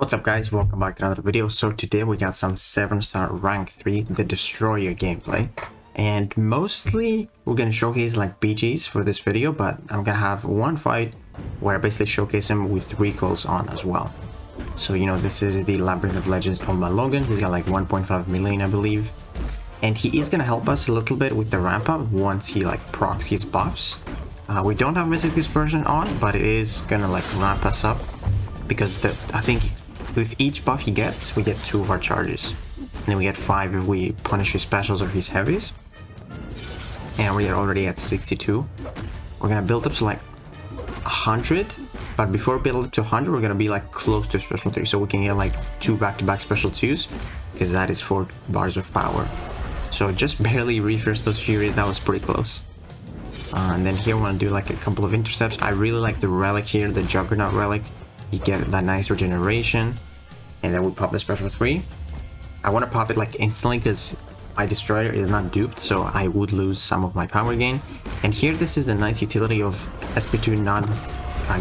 What's up guys, welcome back to another video. So today we got some 7-star rank 3 the Destroyer gameplay, and mostly we're gonna showcase like BGs for this video, but I'm gonna have one fight where I basically showcase him with recalls on as well. So this is the Labyrinth of Legends owned by Logan. He's got like 1.5 million I believe, and he is gonna help us a little bit with the ramp up once he like procs his buffs. We don't have Mystic Dispersion on, but it is gonna like ramp us up because I think with each buff he gets, we get 2 of our charges. And then we get 5 if we punish his specials or his heavies. And we are already at 62. We're gonna build up to like 100. But before we build up to 100, we're gonna be like close to special 3. So we can get like 2 back-to-back special 2s. Because that is 4 bars of power. So just barely refresh those Furies. That was pretty close. And then here we want to do like a couple of intercepts. I really like the relic here, the Juggernaut relic. You get that nice regeneration, and then we pop the special 3. I want to pop it like instantly because my Destroyer is not duped, so I would lose some of my power gain. And here this is the nice utility of SP2 not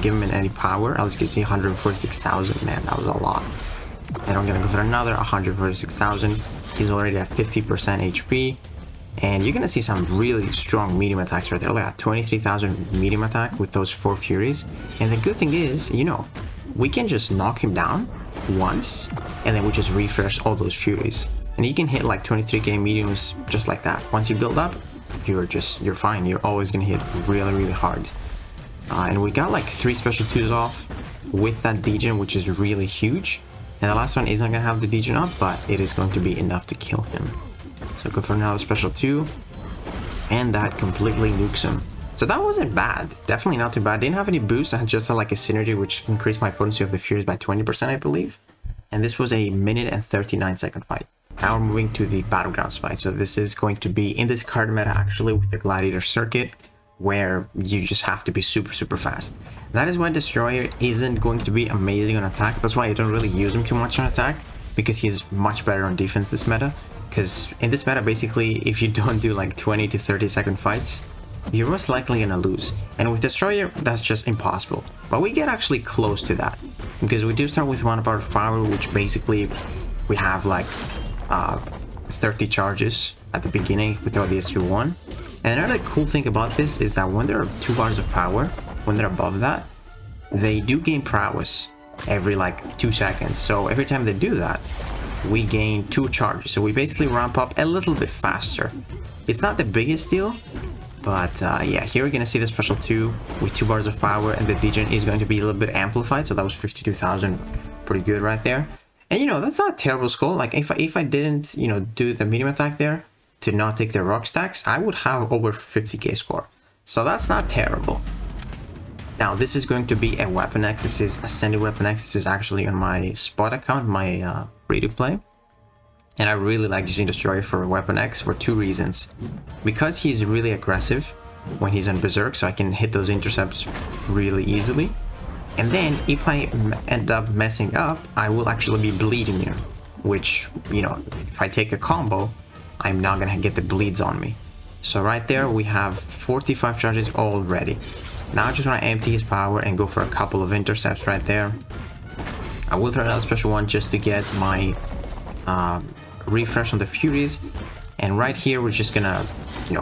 giving him any power. As you can see, 146,000, man, that was a lot. And I'm gonna go for another 146,000. He's already at 50% HP, and you're gonna see some really strong medium attacks right there. Like at 23,000 medium attack with those 4 Furies. And the good thing is, we can just knock him down once, and then we just refresh all those Furies. And you can hit like 23k mediums just like that. Once you build up, you're fine. You're always gonna hit really hard. And we got like 3 special 2s off with that degen, which is really huge. And the last one isn't gonna have the degen up, but it is going to be enough to kill him. So go for another special 2, and that completely nukes him. So that wasn't bad, definitely not too bad. Didn't have any boosts, I just had like a synergy which increased my potency of the Furies by 20% I believe. And this was a 1minute and 39-second fight. Now we're moving to the Battlegrounds fight. So this is going to be in this card meta actually with the Gladiator circuit, where you just have to be super fast. That is why Destroyer isn't going to be amazing on attack. That's why I don't really use him too much on attack, because he's much better on defense this meta. Because in this meta, basically, if you don't do like 20 to 30 second fights, you're most likely gonna lose. And with Destroyer, that's just impossible. But we get actually close to that, because we do start with 1 bar of power, which basically we have like 30 charges at the beginning without the SP1. And another cool thing about this is that when there are 2 bars of power, when they're above that, they do gain prowess every like 2 seconds. So every time they do that, we gain 2 charges. So we basically ramp up a little bit faster. It's not the biggest deal, but yeah, here we're gonna see the special 2 with 2 bars of power, and the degen is going to be a little bit amplified. So that was 52,000, pretty good right there. And that's not a terrible score. Like if I didn't do the medium attack there to not take the rock stacks, I would have over 50k score. So that's not terrible. Now this is going to be a Weapon X. This is Ascended Weapon X. This is actually on my spot account, my free to play. And I really like using Destroyer for Weapon X for 2 reasons. Because he's really aggressive when he's on Berserk, so I can hit those intercepts really easily. And then if I end up messing up, I will actually be bleed immune, which, if I take a combo, I'm not gonna get the bleeds on me. So right there we have 45 charges already. Now I just want to empty his power and go for a couple of intercepts right there. I will throw another special 1 just to get my refresh on the Furies. And right here we're just gonna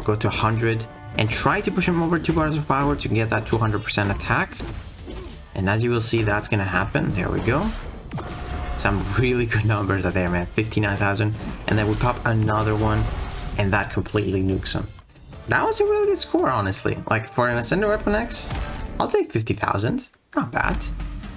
go to 100 and try to push him over 2 bars of power to get that 200% attack. And as you will see, that's gonna happen. There we go. Some really good numbers out there, man. 59,000. And then we pop another 1, and that completely nukes him. That was a really good score, honestly. Like for an Ascended Weapon X, I'll take 50,000. Not bad.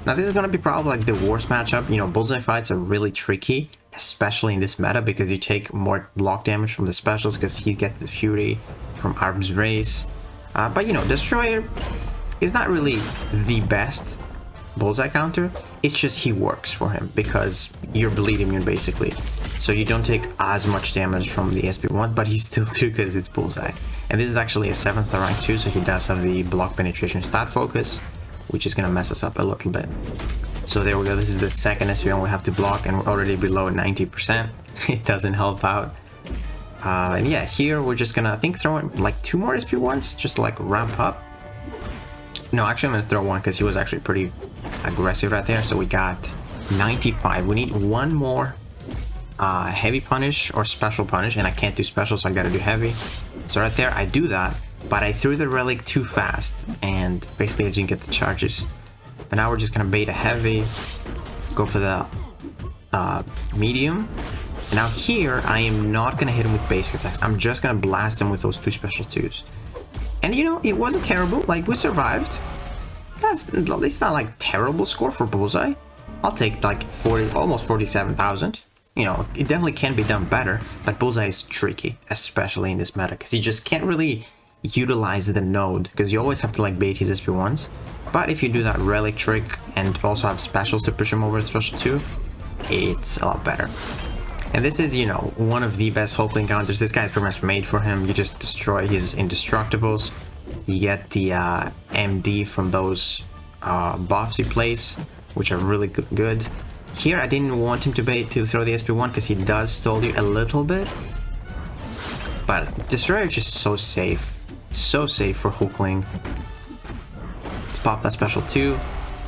Now this is gonna be probably like the worst matchup. Bullseye fights are really tricky, especially in this meta, because you take more block damage from the specials because he gets the Fury from Arms Race. But Destroyer is not really the best Bullseye counter. It's just he works for him because you're bleed immune basically. So you don't take as much damage from the SP1, but you still do because it's Bullseye. And this is actually a 7-star rank 2, so he does have the block penetration stat focus, which is gonna mess us up a little bit. So there we go, this is the second SP1 we have to block, and we're already below 90%. It doesn't help out. And yeah, here we're just gonna, I think, throw in like 2 more SP1s, just to like ramp up. No, actually I'm gonna throw 1 because he was actually pretty aggressive right there. So we got 95. We need one more heavy punish or special punish, and I can't do special, so I gotta do heavy. So right there, I do that, but I threw the relic too fast, and basically I didn't get the charges. But now we're just gonna bait a heavy, go for the medium. And now here, I am not gonna hit him with basic attacks. I'm just gonna blast him with those 2 special 2s. And you know, it wasn't terrible. Like, we survived. It's not like terrible score for Bullseye. I'll take like 40, almost 47,000. You know, it definitely can be done better, but Bullseye is tricky, especially in this meta, because you just can't really utilize the node, because you always have to like bait his SP1s. But if you do that relic trick and also have specials to push him over to special 2, it's a lot better. And this is, you know, one of the best Hulk encounters. This guy's pretty much made for him. You just destroy his indestructibles. You get the MD from those buffs he plays, which are really good. Here, I didn't want him to throw the SP1 because he does stall you a little bit. But Destroyer is just so safe. So safe for Hulkling. Let's pop that special 2,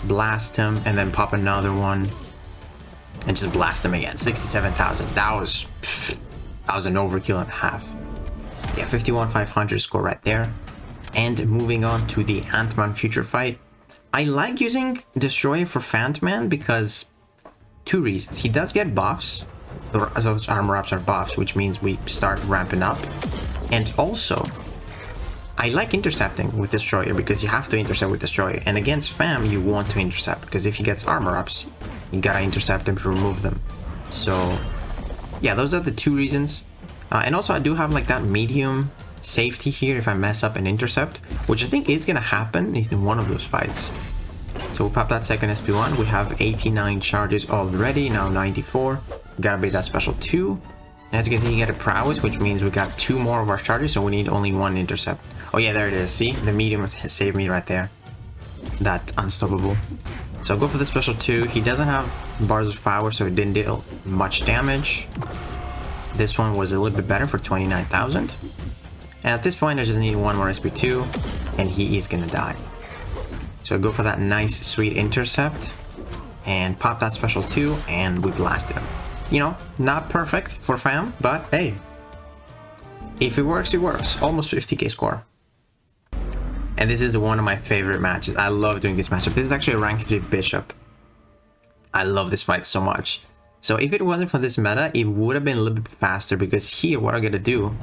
blast him, and then pop another one. And just blast him again. 67,000. That was an overkill and a half. Yeah, 51,500 score right there. And moving on to the Ant-Man future fight. I like using Destroyer for Fant-Man because 2 reasons. He does get buffs. Those armor ups are buffs, which means we start ramping up. And also, I like intercepting with Destroyer because you have to intercept with Destroyer. And against Fam, you want to intercept because if he gets armor ups, you gotta intercept them to remove them. So, yeah, those are the 2 reasons. And also, I do have like that medium safety here if I mess up an intercept, which I think is gonna happen in one of those fights. So we'll pop that second SP1. We have 89 charges already, now 94. We gotta beat that special 2. And as you can see, you get a prowess, which means we got 2 more of our charges, so we need only 1 intercept. Oh yeah, there it is. See, the medium has saved me right there. That unstoppable. So I'll go for the special 2. He doesn't have bars of power, so it didn't deal much damage. This one was a little bit better for 29,000. And at this point, I just need 1 more SP2, and he is gonna die. So I go for that nice, sweet intercept, and pop that special 2, and we blasted him. You know, not perfect for Fam, but hey, if it works, it works. Almost 50k score. And this is one of my favorite matches. I love doing this matchup. This is actually a rank 3 Bishop. I love this fight so much. So if it wasn't for this meta, it would have been a little bit faster, because here what I'm gonna do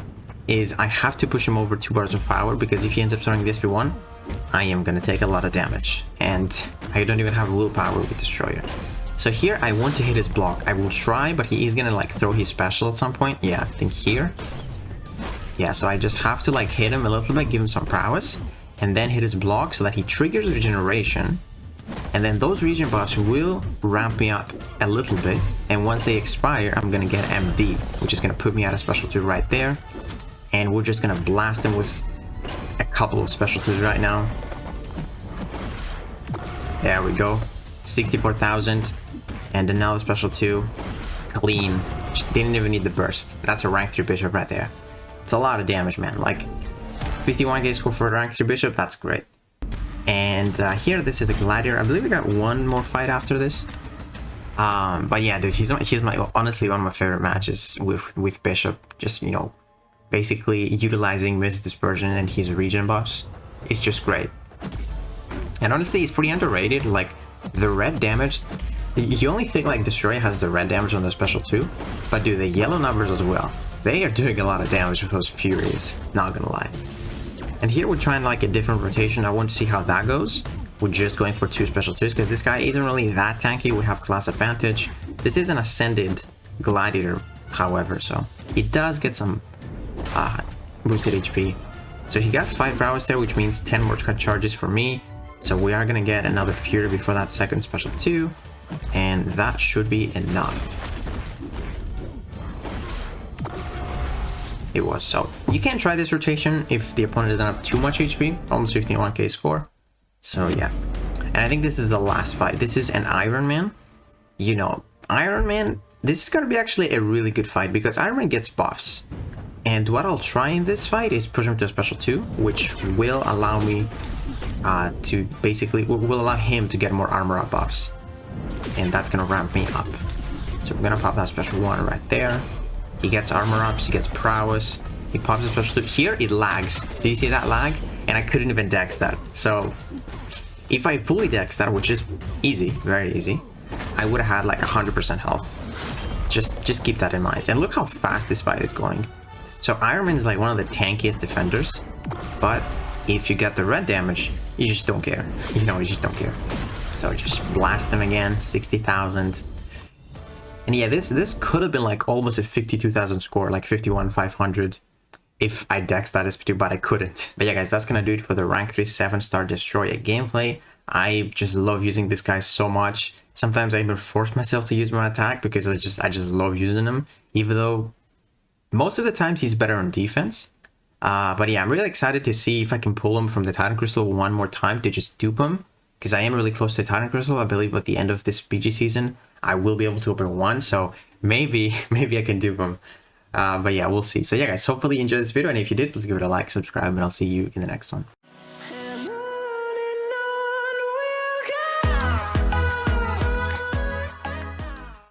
is I have to push him over 2 bars of power, because if he ends up throwing the SP1, I am gonna take a lot of damage. And I don't even have willpower with Destroyer. So here I want to hit his block. I will try, but he is gonna like throw his special at some point. Yeah, I think here. Yeah, so I just have to like hit him a little bit, give him some prowess, and then hit his block so that he triggers regeneration. And then those regen buffs will ramp me up a little bit. And once they expire, I'm gonna get MD, which is gonna put me at a special 2 right there. And we're just gonna blast him with a couple of special 2s right now. There we go. 64,000. And another special 2. Clean. Just didn't even need the burst. That's a rank 3 Bishop right there. It's a lot of damage, man. Like, 51k score for a rank 3 Bishop, that's great. And here, this is a Gladiator. I believe we got 1 more fight after this. But yeah, dude, he's my honestly one of my favorite matches with Bishop. Just, you know, basically utilizing Mist Dispersion and his regen buffs. It's just great. And honestly, it's pretty underrated. Like, the red damage, you only think like Destroyer has the red damage on the special 2, but dude, the yellow numbers as well. They are doing a lot of damage with those Furies, not gonna lie. And here we're trying like a different rotation. I want to see how that goes. We're just going for 2 special 2s because this guy isn't really that tanky. We have class advantage. This is an ascended Gladiator, however, so it does get some boosted HP. So he got 5 prowess there, which means 10 more cut charges for me. So we are gonna get another Fury before that second special 2, and that should be enough. It was. So you can try this rotation if the opponent doesn't have too much HP, almost 51k score. So yeah, and I think this is the last fight. This is an Iron Man. You know, Iron Man, this is gonna be actually a really good fight because Iron Man gets buffs. And what I'll try in this fight is push him to a special 2, which will allow me to basically, will allow him to get more armor up buffs. and that's gonna ramp me up. So we're gonna pop that special 1 right there. He gets armor ups, he gets prowess, he pops a special 2. Here it lags. Do you see that lag? And I couldn't even dex that. So if I fully dex that, which is easy, very easy, I would have had like 100% health. Just keep that in mind. And look how fast this fight is going. So Iron Man is like one of the tankiest defenders, but if you get the red damage, you just don't care. You know, you just don't care. So just blast him again, 60,000. And yeah, this could have been like almost a 52,000 score, like 51,500 if I dex that SP2, but I couldn't. But yeah, guys, that's gonna do it for the rank 3 7-star Destroyer gameplay. I just love using this guy so much. Sometimes I even force myself to use my attack because I just love using him, even though most of the times he's better on defense. But yeah, I'm really excited to see if I can pull him from the Titan Crystal one more time to just dupe him, because I am really close to the Titan Crystal. I believe at the end of this PG season, I will be able to open 1, so maybe I can dupe him. But yeah, we'll see. So yeah, guys, hopefully you enjoyed this video, and if you did, please give it a like, subscribe, and I'll see you in the next one.